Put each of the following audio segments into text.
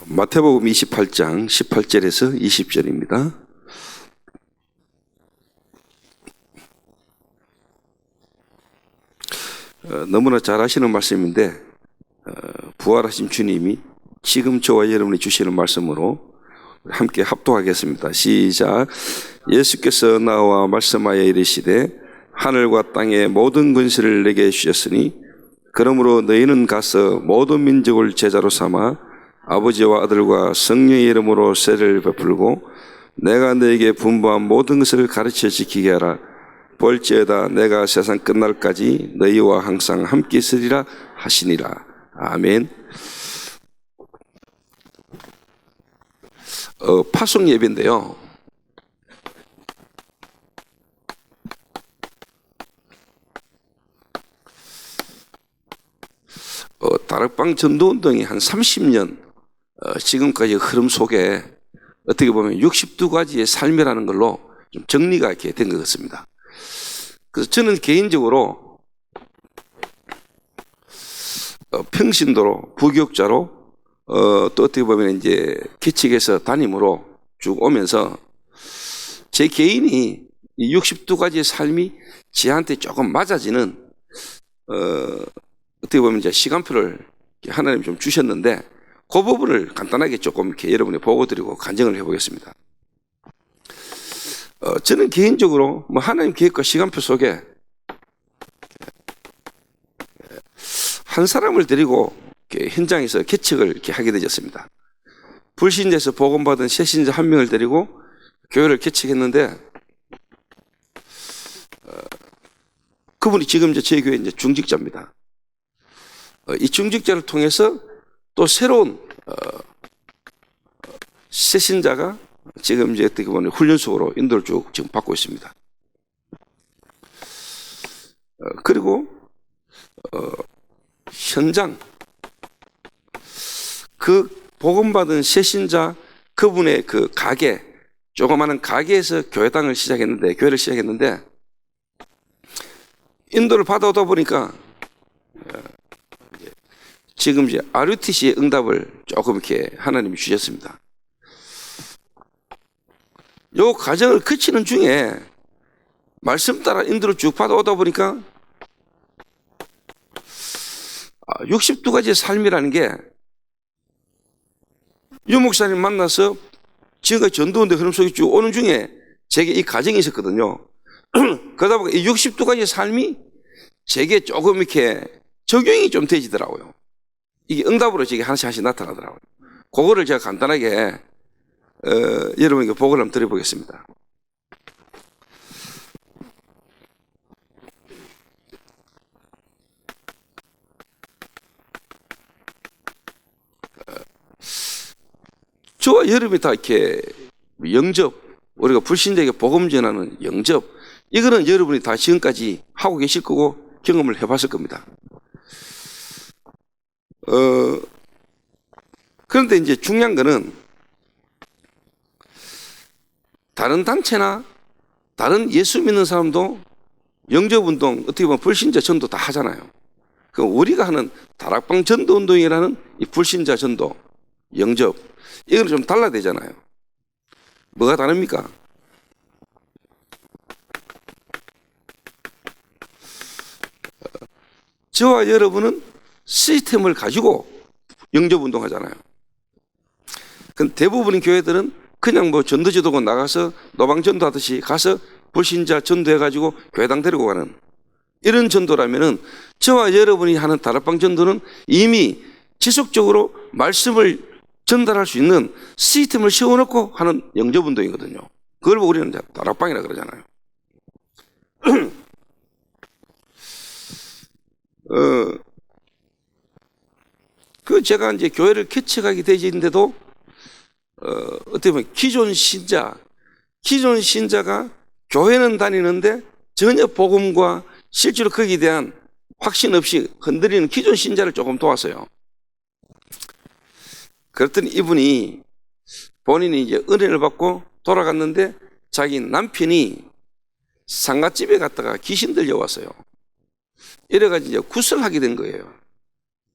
마태복음 28장 18절에서 20절입니다. 너무나 잘 아시는 말씀인데 부활하신 주님이 지금 저와 여러분이 주시는 말씀으로 함께 합독하겠습니다. 시작. 예수께서 나와 말씀하여 이르시되 하늘과 땅의 모든 권세를 내게 주셨으니 그러므로 너희는 가서 모든 민족을 제자로 삼아 아버지와 아들과 성령의 이름으로 세례를 베풀고 내가 너에게 분부한 모든 것을 가르쳐 지키게 하라. 볼지어다 내가 세상 끝날까지 너희와 항상 함께 있으리라 하시니라. 아멘. 파송 예배인데요. 다락방 전도운동이 한 30년 지금까지 흐름 속에 어떻게 보면 62가지의 삶이라는 걸로 좀 정리가 이렇게 된 것 같습니다. 그래서 저는 개인적으로 평신도로 부교육자로 또 어떻게 보면 이제 개척에서 담임으로 쭉 오면서 제 개인이 이 62가지의 삶이 저한테 조금 맞아지는 어떻게 보면 이제 시간표를 하나님이 좀 주셨는데 그 부분을 간단하게 조금 이렇게 여러분이 보고 드리고 간증을 해보겠습니다. 저는 개인적으로 뭐 하나님 계획과 시간표 속에 한 사람을 데리고 현장에서 개척을 이렇게 하게 되었습니다. 불신자에서 복음받은 새신자 한 명을 데리고 교회를 개척했는데 그분이 지금 이제 제 교회 이제 중직자입니다. 이 중직자를 통해서 또 새로운 새신자가 지금 이제 어떻게 보면 훈련 속으로 인도를 쭉 지금 받고 있습니다. 그리고 현장 그 복음받은 새신자 그분의 그 가게 조그마한 가게에서 교회를 시작했는데 인도를 받아오다 보니까 지금 이제 RUTC의 응답을 조금 이렇게 하나님이 주셨습니다. 요 과정을 거치는 중에 말씀 따라 인도를 쭉 받아오다 보니까 62가지의 삶이라는 게 유 목사님 만나서 지금까지 전도원대 흐름 속에 쭉 오는 중에 제게 이 과정이 있었거든요. 그러다 보니까 이 62가지의 삶이 제게 조금 이렇게 적용이 좀 되지더라고요. 이게 응답으로 제게 하나씩 나타나더라고요. 그거를 제가 간단하게 여러분에게 보고를 한번 드려보겠습니다. 저와 여러분이 다 이렇게 영접, 우리가 불신자에게 복음 전하는 영접, 이거는 여러분이 다 지금까지 하고 계실 거고 경험을 해봤을 겁니다. 그런데 이제 중요한 거는 다른 단체나 다른 예수 믿는 사람도 영접운동, 어떻게 보면 불신자 전도 다 하잖아요. 그럼 우리가 하는 다락방 전도운동이라는 이 불신자 전도, 영접, 이건 좀 달라야 되잖아요. 뭐가 다릅니까? 저와 여러분은 시스템을 가지고 영접운동 하잖아요. 근데 대부분의 교회들은 그냥 뭐 전도지도관 나가서 노방전도 하듯이 가서 불신자 전도해가지고 교회당 데리고 가는 이런 전도라면은 저와 여러분이 하는 다락방 전도는 이미 지속적으로 말씀을 전달할 수 있는 시스템을 세워놓고 하는 영접운동이거든요. 그걸 보고 우리는 다락방이라 그러잖아요. 제가 이제 교회를 개척하게 되는데도 어떻게 보면 기존 신자가 교회는 다니는데 전혀 복음과 실제로 거기에 대한 확신 없이 흔들리는 기존 신자를 조금 도왔어요. 그랬더니 이분이 본인이 이제 은혜를 받고 돌아갔는데 자기 남편이 상가집에 갔다가 귀신 들려왔어요. 이래가지고 이제 구설하게 된 거예요.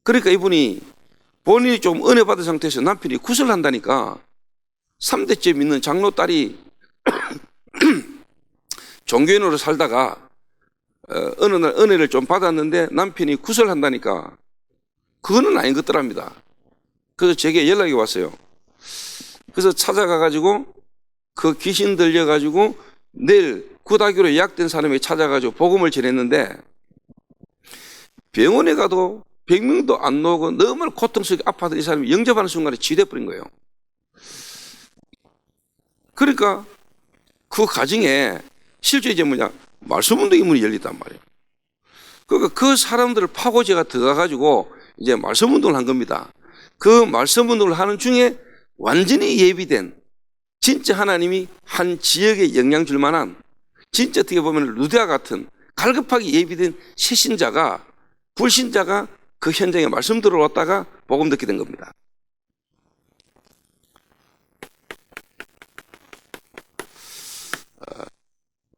그러니까 이분이 본인이 좀 은혜 받은 상태에서 남편이 구슬한다니까 3대째 믿는 장로 딸이 종교인으로 살다가 어느 날 은혜를 좀 받았는데 남편이 구슬한다니까 그거는 아닌 것 같더랍니다. 그래서 제게 연락이 왔어요. 그래서 찾아가가지고 그 귀신 들려가지고 내일 구다교로 예약된 사람이 찾아가지고 복음을 전했는데 병원에 가도 100명도 안 나오고 너무 고통스럽게 아파하던 이 사람이 영접하는 순간에 치유돼버린 거예요. 그러니까 그 가정에 실제 이제 뭐냐 말씀 운동의 문이 열렸단 말이에요. 그러니까 그 사람들을 파고 제가 들어가가지고 이제 말씀 운동을 한 겁니다. 그 말씀 운동을 하는 중에 완전히 예비된 진짜 하나님이 한 지역에 영향 줄 만한 진짜 어떻게 보면 루데아 같은 갈급하게 예비된 새신자가 불신자가 그 현장에 말씀 들어왔다가 복음 듣게 된 겁니다.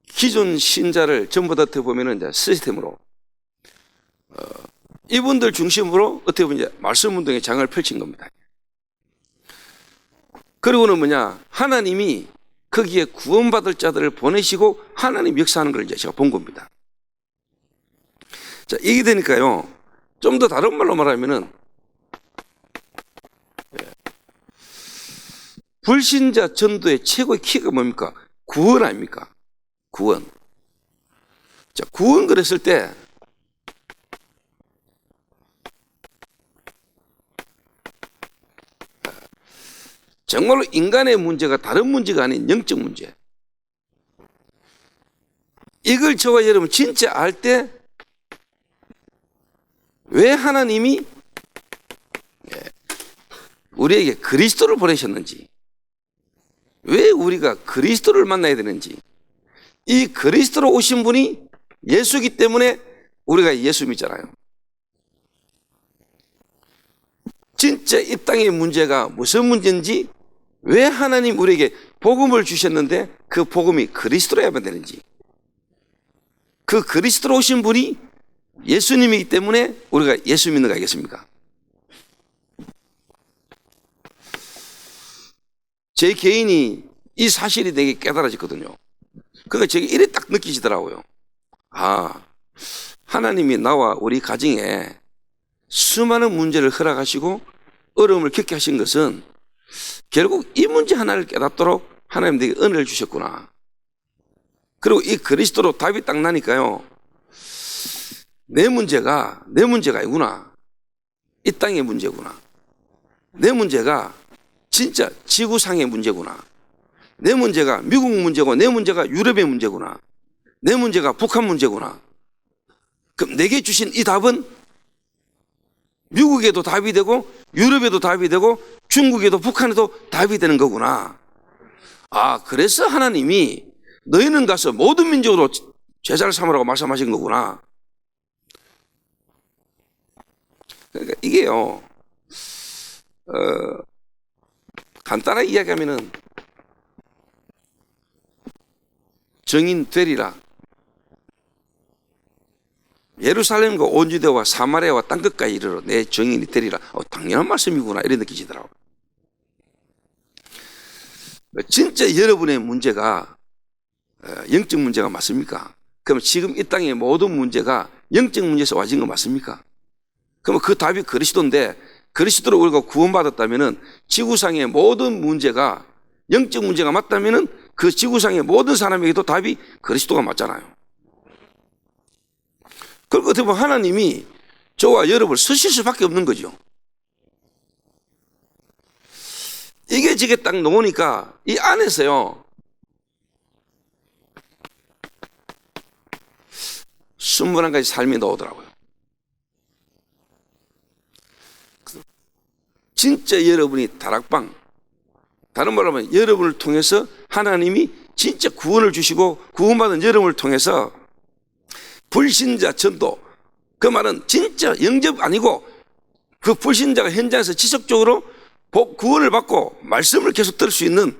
기존 신자를 전부 다 어떻게 보면 이제 시스템으로 이분들 중심으로 어떻게 보면 이제 말씀 운동의 장을 펼친 겁니다. 그리고는 뭐냐 하나님이 거기에 구원받을 자들을 보내시고 하나님 역사하는 걸 이제 제가 본 겁니다. 자, 이게 되니까요. 좀 더 다른 말로 말하면은 불신자 전도의 최고의 키가 뭡니까? 구원 아닙니까? 구원. 자, 구원 그랬을 때 정말로 인간의 문제가 다른 문제가 아닌 영적 문제. 이걸 저와 여러분 진짜 알 때 왜 하나님이 우리에게 그리스도를 보내셨는지, 왜 우리가 그리스도를 만나야 되는지, 이 그리스도로 오신 분이 예수이기 때문에 우리가 예수 믿잖아요. 진짜 이 땅의 문제가 무슨 문제인지, 왜 하나님 우리에게 복음을 주셨는데 그 복음이 그리스도로야만 되는지, 그 그리스도로 오신 분이 예수님이기 때문에 우리가 예수 믿는 거 아니겠습니까? 제 개인이 이 사실이 되게 깨달아졌거든요. 그러니까 제가 이래 딱 느끼시더라고요. 아, 하나님이 나와 우리 가정에 수많은 문제를 허락하시고 어려움을 겪게 하신 것은 결국 이 문제 하나를 깨닫도록 하나님 내게 은혜를 주셨구나. 그리고 이 그리스도로 답이 딱 나니까요. 내 문제가 아니구나. 이 땅의 문제구나. 내 문제가 진짜 지구상의 문제구나. 내 문제가 미국 문제고 내 문제가 유럽의 문제구나. 내 문제가 북한 문제구나. 그럼 내게 주신 이 답은 미국에도 답이 되고 유럽에도 답이 되고 중국에도 북한에도 답이 되는 거구나. 아, 그래서 하나님이 너희는 가서 모든 민족으로 제자를 삼으라고 말씀하신 거구나. 그러니까 이게요, 간단하게 이야기하면은 정인 되리라. 예루살렘과 온 유대와 사마리아와 땅끝까지 이르러 내 정인이 되리라. 당연한 말씀이구나. 이런 느끼시더라고요. 진짜 여러분의 문제가 영적 문제가 맞습니까? 그럼 지금 이 땅의 모든 문제가 영적 문제에서 와진 거 맞습니까? 그러면 그 답이 그리스도인데 그리스도로 우리가 구원받았다면은 지구상의 모든 문제가 영적 문제가 맞다면은 그 지구상의 모든 사람에게도 답이 그리스도가 맞잖아요. 그리고 어떻게 보면 하나님이 저와 여러분을 쓰실 수밖에 없는 거죠. 이게 지게 딱 놓으니까 이 안에서요, 순분한 가지 삶이 나오더라고요. 진짜 여러분이 다락방, 다른 말로 하면 여러분을 통해서 하나님이 진짜 구원을 주시고 구원받은 여러분을 통해서 불신자 전도, 그 말은 진짜 영접 아니고 그 불신자가 현장에서 지속적으로 구원을 받고 말씀을 계속 들을 수 있는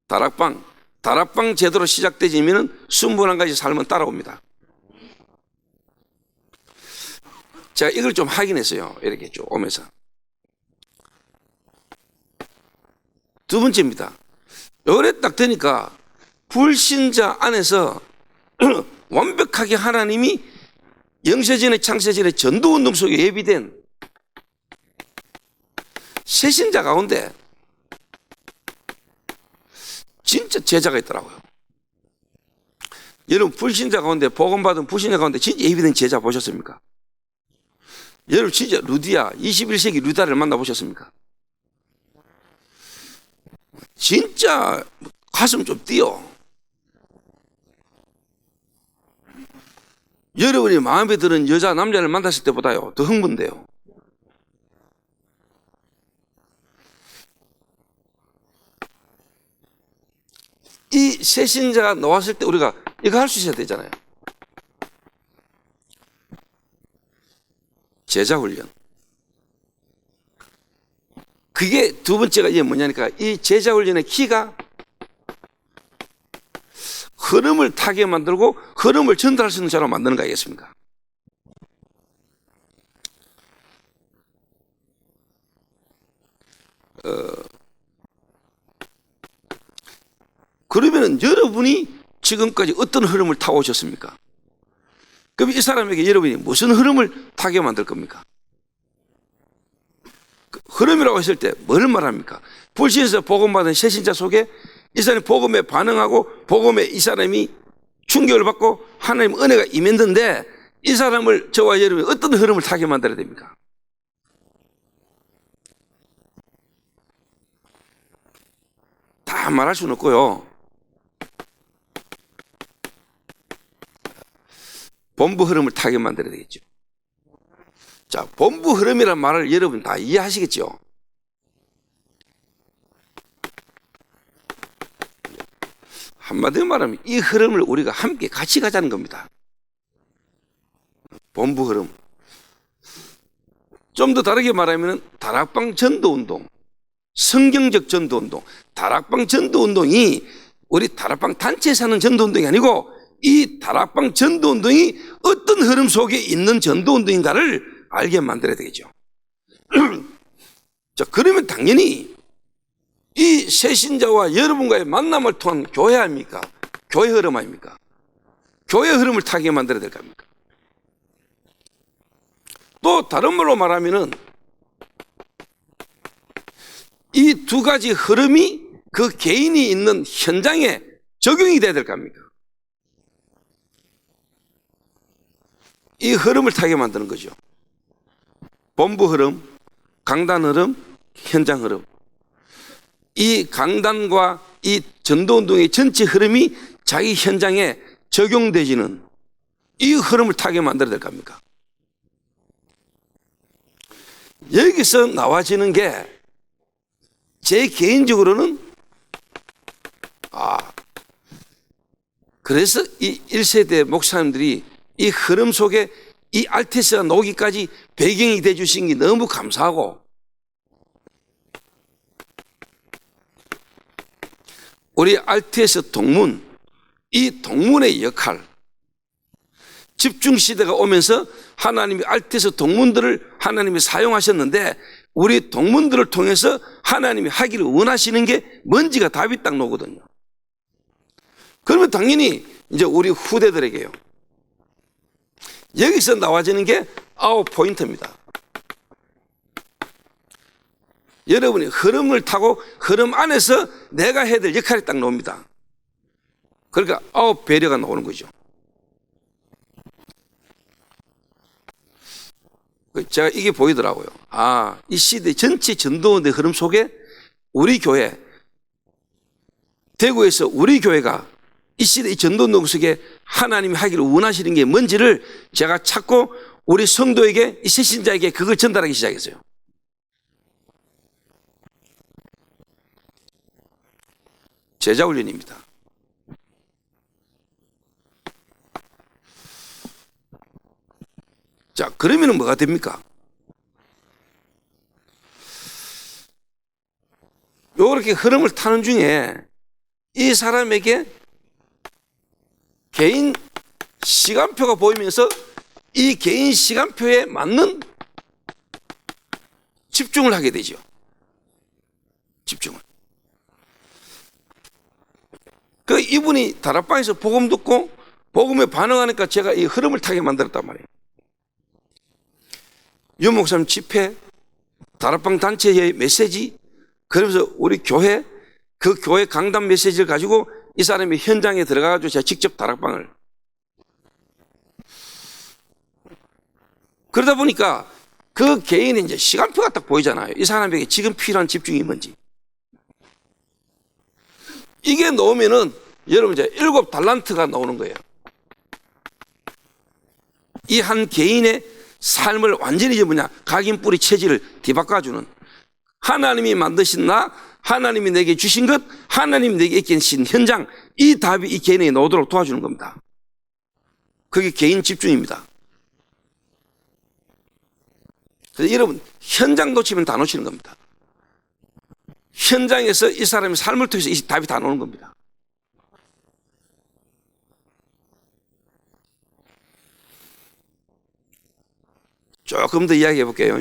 다락방 제도로 시작되지면 순분한 가지 삶은 따라옵니다. 제가 이걸 좀 확인했어요. 이렇게 쭉 오면서. 두 번째입니다. 요래 딱 되니까 불신자 안에서 완벽하게 하나님이 영세전의 창세전의 전도운동 속에 예비된 새신자 가운데 진짜 제자가 있더라고요. 여러분 불신자 가운데 복음받은 불신자 가운데 진짜 예비된 제자 보셨습니까? 여러분 진짜 루디아 21세기 루다를 만나보셨습니까? 진짜 가슴 좀 뛰어. 여러분이 마음에 드는 여자 남자를 만났을 때보다요 더 흥분돼요. 이 새신자가 나왔을 때 우리가 이거 할 수 있어야 되잖아요. 제자 훈련. 그게 두 번째가 이게 뭐냐니까 이 제자 훈련의 키가 흐름을 타게 만들고 흐름을 전달할 수 있는 자로 만드는 거 아니겠습니까? 그러면은 여러분이 지금까지 어떤 흐름을 타고 오셨습니까? 그럼 이 사람에게 여러분이 무슨 흐름을 타게 만들 겁니까? 그 흐름이라고 했을 때 뭘 말합니까? 불신에서 복음받은 새신자 속에 이 사람이 복음에 반응하고 복음에 이 사람이 충격을 받고 하나님 은혜가 임했는데 이 사람을 저와 여러분이 어떤 흐름을 타게 만들어야 됩니까? 다 말할 수는 없고요. 본부 흐름을 타게 만들어야 되겠죠. 자, 본부 흐름이란 말을 여러분 다 이해하시겠죠? 한마디로 말하면 이 흐름을 우리가 함께 같이 가자는 겁니다. 본부 흐름. 좀 더 다르게 말하면 다락방 전도운동, 성경적 전도운동, 다락방 전도운동이 우리 다락방 단체에서 하는 전도운동이 아니고 이 다락방 전도운동이 어떤 흐름 속에 있는 전도운동인가를 알게 만들어야 되겠죠. 자, 그러면 당연히 이 새신자와 여러분과의 만남을 통한 교회 아닙니까? 교회 흐름 아닙니까? 교회 흐름을 타게 만들어야 될 겁니까? 또 다른 말로 말하면은 이 두 가지 흐름이 그 개인이 있는 현장에 적용이 돼야 될 겁니까? 이 흐름을 타게 만드는 거죠. 본부 흐름, 강단 흐름, 현장 흐름. 이 강단과 이 전도운동의 전체 흐름이 자기 현장에 적용되지는 이 흐름을 타게 만들어야 될 겁니까? 여기서 나와지는 게 제 개인적으로는 그래서 이 1세대 목사님들이 이 흐름 속에 이 RTS가 나오기까지 배경이 돼 주신 게 너무 감사하고 우리 RTS 동문, 이 동문의 역할, 집중시대가 오면서 하나님이 RTS 동문들을 하나님이 사용하셨는데 우리 동문들을 통해서 하나님이 하기를 원하시는 게 뭔지가 답이 딱 나오거든요. 그러면 당연히 이제 우리 후대들에게요. 여기서 나와지는 게 9포인트입니다. 여러분이 흐름을 타고 흐름 안에서 내가 해야 될 역할이 딱 나옵니다. 그러니까 9배려가 나오는 거죠. 제가 이게 보이더라고요. 이 시대 전체 전도원의 흐름 속에 우리 교회, 대구에서 우리 교회가 이 시대 전도운동 속에 하나님이 하기를 원하시는 게 뭔지를 제가 찾고 우리 성도에게, 이 새신자에게 그걸 전달하기 시작했어요. 제자훈련입니다. 자, 그러면 뭐가 됩니까? 요렇게 흐름을 타는 중에 이 사람에게 개인 시간표가 보이면서 이 개인 시간표에 맞는 집중을 하게 되죠. 집중을. 그 이분이 다락방에서 복음 듣고 복음에 반응하니까 제가 이 흐름을 타게 만들었단 말이에요. 윤 목사님 집회, 다락방 단체의 메시지, 그러면서 우리 교회, 그 교회 강단 메시지를 가지고 이 사람이 현장에 들어가가지고 제가 직접 다락방을. 그러다 보니까 그 개인의 이제 시간표가 딱 보이잖아요. 이 사람에게 지금 필요한 집중이 뭔지. 이게 나오면은 여러분 이제 7달란트가 나오는 거예요. 이 한 개인의 삶을 완전히 이제 뭐냐, 각인 뿌리 체질을 뒤바꿔주는, 하나님이 만드신 나, 하나님이 내게 주신 것, 하나님이 내게 계신 현장, 이 답이 이 개인에게 나오도록 도와주는 겁니다. 그게 개인 집중입니다. 그래서 여러분 현장 놓치면 다 놓치는 겁니다. 현장에서 이 사람의 삶을 통해서 이 답이 다 나오는 겁니다. 조금 더 이야기해 볼게요.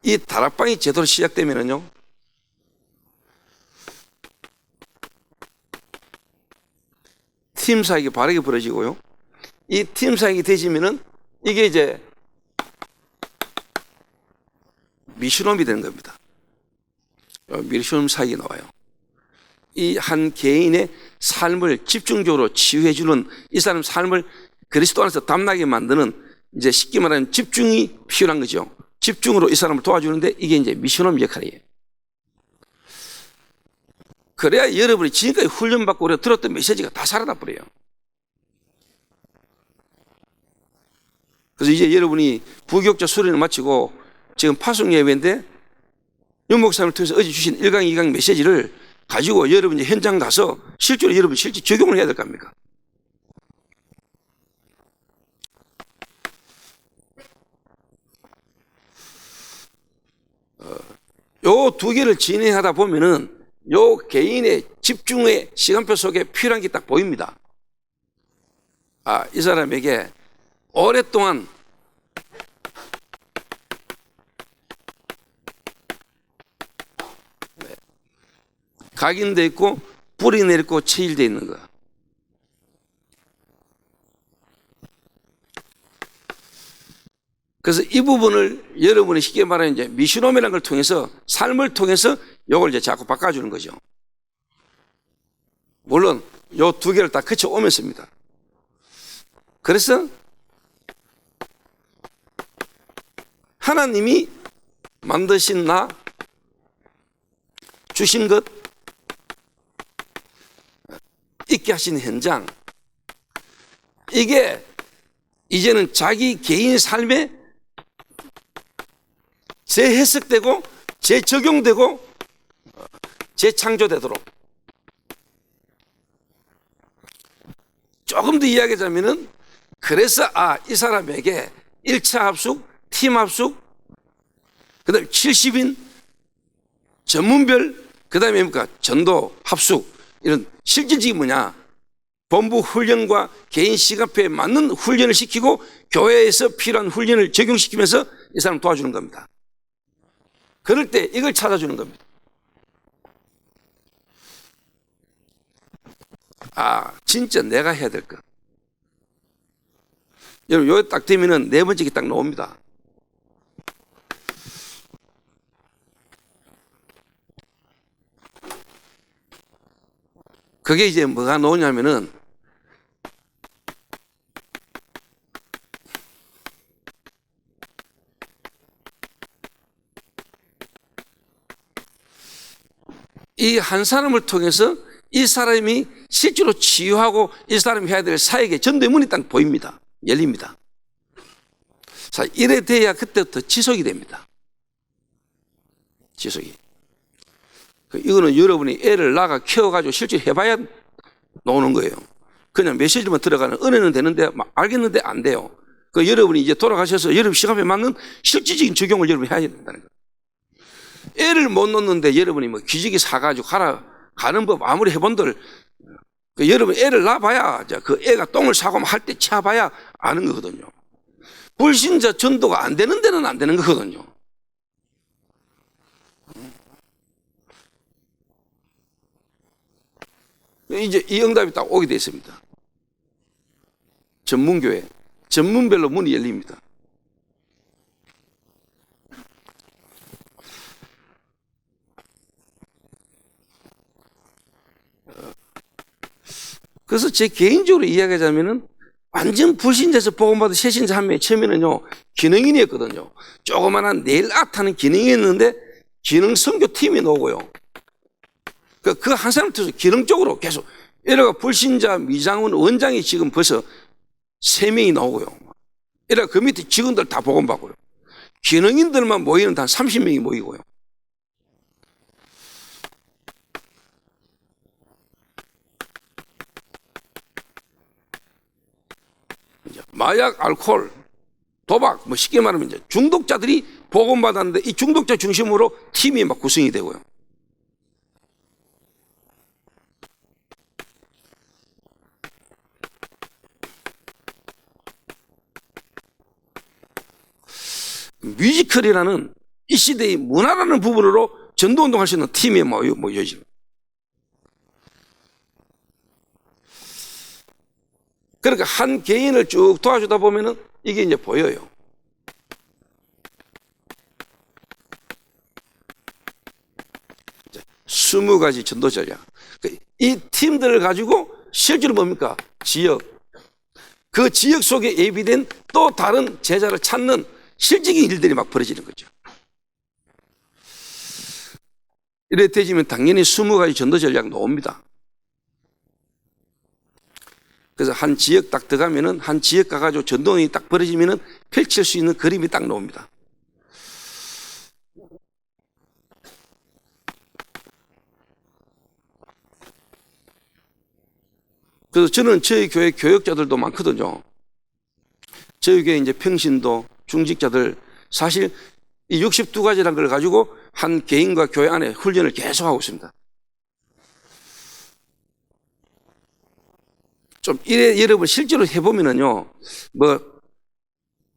이 다락방이 제대로 시작되면은요, 팀 사역이 바르게 벌어지고요, 이 팀 사역이 되시면은 이게 이제 미션홈이 되는 겁니다. 미션홈 사역이 나와요. 이 한 개인의 삶을 집중적으로 치유해주는, 이 사람 삶을 그리스도 안에서 담나게 만드는, 이제 쉽게 말하면 집중이 필요한 거죠. 집중으로 이 사람을 도와주는데 이게 이제 미션홈 역할이에요. 그래야 여러분이 지금까지 훈련받고 우리가 들었던 메시지가 다 살아나 버려요. 그래서 이제 여러분이 부교육자 수련을 마치고 지금 파송 예배인데 윤 목사님을 통해서 어제 주신 1강, 2강 메시지를 가지고 여러분이 현장 가서 실제로 여러분 실제 적용을 해야 될 거 아닙니까? 요 두 개를 진행하다 보면은 요 개인의 집중의 시간표 속에 필요한 게 딱 보입니다. 아, 이 사람에게 오랫동안 각인돼 있고 뿌리 내리고 체질돼 있는 거. 그래서 이 부분을 여러분이 쉽게 말하면 이제 미션홈이라는 걸 통해서, 삶을 통해서 이걸 이제 자꾸 바꿔주는 거죠. 물론 요 두 개를 다 거쳐 오면서입니다. 그래서 하나님이 만드신 나, 주신 것, 있게 하신 현장, 이게 이제는 자기 개인 삶에 재해석되고 재적용되고 재창조되도록, 조금 더 이야기하자면은, 그래서 이 사람에게 1차 합숙, 팀 합숙, 그 다음에 70인 전문별, 그 다음에 뭡니까, 전도 합숙, 이런 실질적인 뭐냐, 본부 훈련과 개인 시간표에 맞는 훈련을 시키고 교회에서 필요한 훈련을 적용시키면서 이 사람 도와주는 겁니다. 그럴 때 이걸 찾아주는 겁니다. 진짜 내가 해야 될 것. 여러분, 여기 딱 되면은 네 번째 게 딱 나옵니다. 그게 이제 뭐가 나오냐면은, 이 한 사람을 통해서 이 사람이 실제로 치유하고 이 사람이 해야 될 사역의 전대문이 딱 보입니다. 열립니다. 자, 이래 돼야 그때부터 지속이 됩니다. 지속이. 이거는 여러분이 애를 낳아 키워가지고 실제로 해봐야 나오는 거예요. 그냥 메시지만 들어가는 은혜는 되는데 알겠는데 안 돼요. 여러분이 이제 돌아가셔서 여러분 시간에 맞는 실질적인 적용을 여러분이 해야 된다는 거예요. 애를 못 놓는데 여러분이 뭐 기저귀 사가지고 가는 법 아무리 해본들, 여러분 애를 낳아봐야, 그 애가 똥을 싸고 할 때 차봐야 아는 거거든요. 불신자 전도가 안 되는 데는 안 되는 거거든요. 이제 이 응답이 딱 오게 됐습니다. 전문교회, 전문별로 문이 열립니다. 그래서 제 개인적으로 이야기하자면은 완전 불신자에서 복음받은 새신자 한 명이 처음에는요, 기능인이었거든요. 조그만한 네일 아트하는 기능이었는데 기능 선교팀이 나오고요. 그 한 사람 통해서 기능적으로 계속 이래가 불신자 미장원 원장이 지금 벌써 3명이 나오고요. 이래가 그 밑에 직원들 다 복음받고요. 기능인들만 모이는 한 30명이 모이고요. 마약, 알코올, 도박, 뭐 쉽게 말하면 이제 중독자들이 복음받았는데 이 중독자 중심으로 팀이 막 구성이 되고요. 뮤지컬이라는 이 시대의 문화라는 부분으로 전도운동 할 수 있는 팀이 모여집니다. 그러니까 한 개인을 쭉 도와주다 보면은 이게 이제 보여요. 이제 20가지 전도 전략. 이 팀들을 가지고 실제로 뭡니까? 지역. 그 지역 속에 예비된 또 다른 제자를 찾는 실질적인 일들이 막 벌어지는 거죠. 이래 되지면 당연히 20가지 전도 전략 나옵니다. 그래서 한 지역 딱 들어가면은 한 지역 가가지고 전동이 딱 벌어지면은 펼칠 수 있는 그림이 딱 나옵니다. 그래서 저는 저희 교회 교역자들도 많거든요. 저희 교회 이제 평신도, 중직자들 사실 이 62가지라는 걸 가지고 한 개인과 교회 안에 훈련을 계속하고 있습니다. 좀 이래 여러분 실제로 해보면은요, 뭐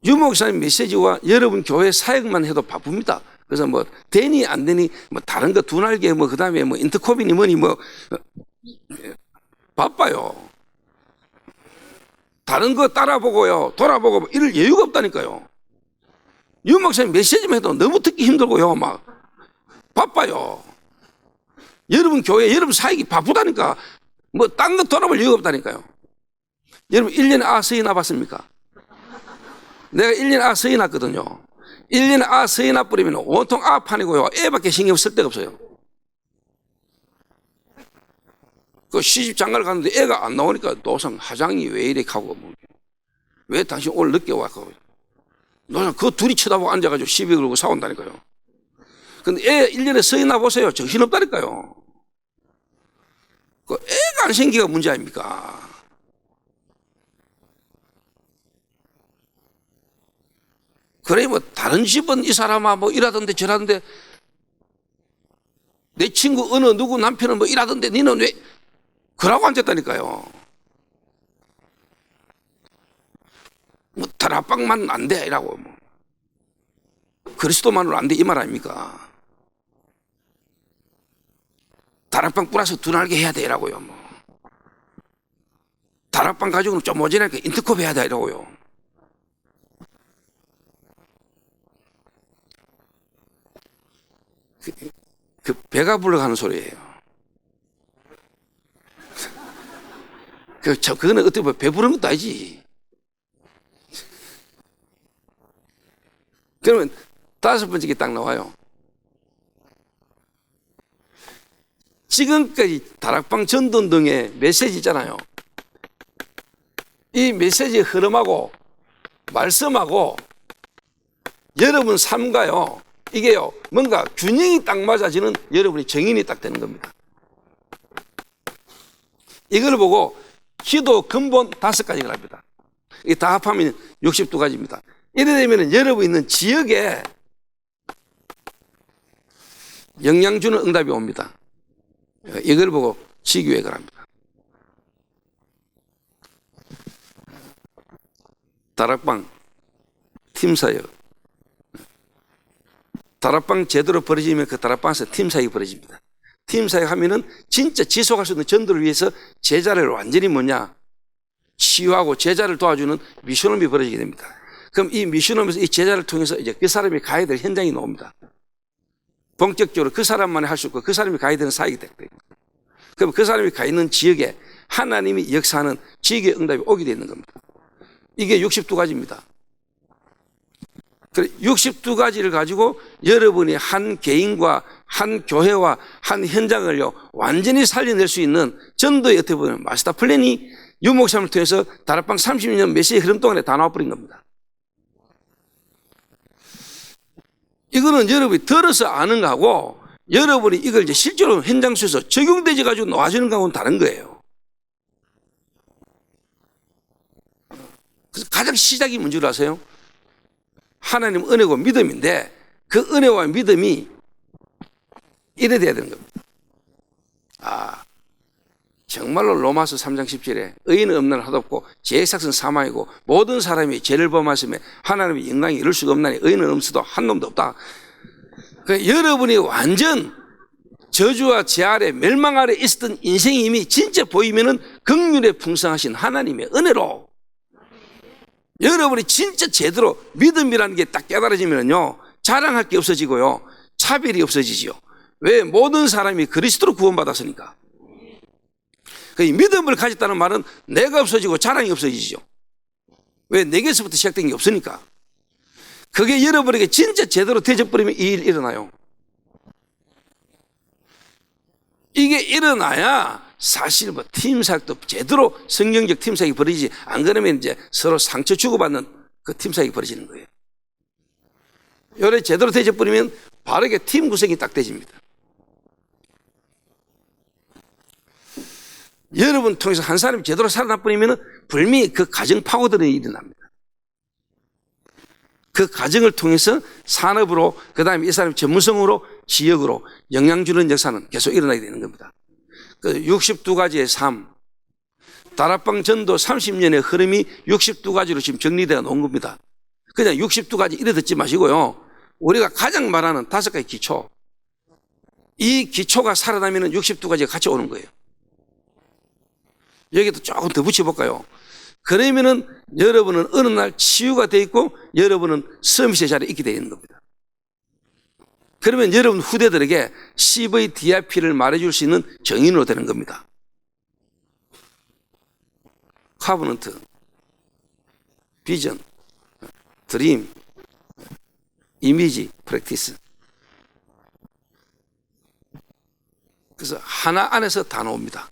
유목사님 메시지와 여러분 교회 사역만 해도 바쁩니다. 그래서 뭐 되니 안 되니 뭐 다른 거 두 날개 뭐 그다음에 뭐 인터코빈이 뭐니 뭐 바빠요. 다른 거 따라보고요, 돌아보고 뭐 이럴 여유가 없다니까요. 유목사님 메시지만 해도 너무 듣기 힘들고요, 막 바빠요. 여러분 교회 여러분 사역이 바쁘다니까 뭐 딴 거 돌아볼 여유가 없다니까요. 여러분 1년에 서희 나봤습니까? 내가 1년에 서희 났거든요. 1년에 서희 나버리면 온통 판이고요. 애밖에 신경 쓸 데가 없어요. 그 시집 장가를 갔는데 애가 안 나오니까 노상 화장이 왜 이래 하고 뭐. 왜 당신 오늘 늦게 왔고. 노상 그 둘이 쳐다보고 앉아가지고 시비 걸고 싸운다니까요. 근데 애 1년에 서희 나보세요. 정신없다니까요. 그 애가 안 생기가 문제 아닙니까? 그래 뭐 다른 집은 이 사람아 뭐 이라던데 저라던데 내 친구 어느 누구 남편은 뭐 이라던데 니는 왜 그러고 앉았다니까요. 뭐 다락방만 안 돼 이라고 뭐 그리스도만으로 안 돼 이 말 아닙니까? 다락방 플러스 두 날개 해야 돼 이라고요. 뭐 다락방 가지고는 좀 모자라니까 인터컵 해야 돼 이라고요. 그 배가 불러가는 소리예요. 그거는 어떻게 보면 배부른 것도 아니지. 그러면 5번째 게 딱 나와요. 지금까지 다락방 전도운동의 메시지 있잖아요. 이 메시지의 흐름하고 말씀하고 여러분 삶과요, 이게요 뭔가 균형이 딱 맞아지는 여러분이 정인이 딱 되는 겁니다. 이걸 보고 기도 근본 5가지가 합니다. 이 다 합하면 62가지입니다. 이래 되면 여러분 있는 지역에 영향 주는 응답이 옵니다. 이걸 보고 지교획을 합니다. 다락방, 팀사역. 다락방 제대로 벌어지면 그 다락방에서 팀사역이 벌어집니다. 팀 사역하면은 진짜 지속할 수 있는 전도를 위해서 제자를 완전히 뭐냐? 치유하고 제자를 도와주는 미션홈이 벌어지게 됩니다. 그럼 이 미션홈에서 이 제자를 통해서 이제 그 사람이 가야 될 현장이 나옵니다. 본격적으로 그 사람만이 할 수 있고 그 사람이 가야 되는 사역이 되거든요. 그럼 그 사람이 가 있는 지역에 하나님이 역사하는 지역의 응답이 오게 되는 겁니다. 이게 62가지입니다. 62가지를 가지고 여러분이 한 개인과 한 교회와 한 현장을요 완전히 살려낼 수 있는 전도의 어떻게 보면 마스터 플랜이 유목사님을 통해서 다락방 30년 메시지 흐름 동안에 다 나와버린 겁니다. 이거는 여러분이 들어서 아는 거하고 여러분이 이걸 이제 실제로 현장 속에서 적용되지 가지고 놓아주는 거하고는 다른 거예요. 그래서 가장 시작이 뭔지 아세요? 하나님 은혜고 믿음인데 그 은혜와 믿음이 이래 돼야 되는 겁니다. 정말로 로마서 3장 10절에 의인은 없나니 하옵고 죄의 삭은 사망이고 모든 사람이 죄를 범하심에 하나님의 영광이 이룰 수가 없나니 의인은 없어도 한 놈도 없다. 그러니까 여러분이 완전 저주와 죄 아래 멸망 아래 있었던 인생이 이미 진짜 보이면은 긍휼에 풍성하신 하나님의 은혜로 여러분이 진짜 제대로 믿음이라는 게 딱 깨달아지면요 자랑할 게 없어지고요 차별이 없어지지요. 왜? 모든 사람이 그리스도로 구원받았으니까. 그 믿음을 가졌다는 말은 내가 없어지고 자랑이 없어지죠. 왜? 내게서부터 시작된 게 없으니까. 그게 여러분에게 진짜 제대로 되져버리면 이 일 일어나요. 이게 일어나야 사실 뭐 팀사역도 제대로 성경적 팀사역이 벌어지지 안 그러면 이제 서로 상처 주고받는 그 팀사역이 벌어지는 거예요. 요래 제대로 되져버리면 바르게 팀 구성이 딱 되집니다. 여러분 통해서 한 사람이 제대로 살아나버리면 불미 그 가정 파고드는 일이 일어납니다. 그 가정을 통해서 산업으로 그 다음에 이 사람이 전문성으로 지역으로 영향 주는 역사는 계속 일어나게 되는 겁니다. 그 62가지의 삶, 다락방 전도 30년의 흐름이 62가지로 지금 정리되어 놓은 겁니다. 그냥 62가지 이래 듣지 마시고요. 우리가 가장 말하는 5가지 기초, 이 기초가 살아나면 62가지가 같이 오는 거예요. 여기도 조금 더 붙여볼까요? 그러면은 여러분은 어느 날 치유가 되어 있고 여러분은 서밋의 자리에 있게 되어 있는 겁니다. 그러면 여러분 후대들에게 CVDIP를 말해줄 수 있는 정인으로 되는 겁니다. 카버넌트, 비전, 드림, 이미지, 프랙티스. 그래서 하나 안에서 다 나옵니다.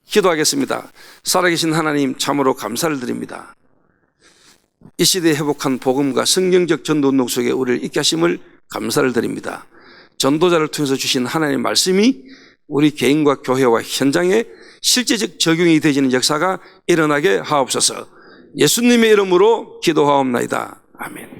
기도하겠습니다. 살아계신 하나님 참으로 감사를 드립니다. 이 시대에 회복한 복음과 성경적 전도 운동 속에 우리를 있게 하심을 감사를 드립니다. 전도자를 통해서 주신 하나님의 말씀이 우리 개인과 교회와 현장에 실제적 적용이 되어지는 역사가 일어나게 하옵소서. 예수님의 이름으로 기도하옵나이다. 아멘.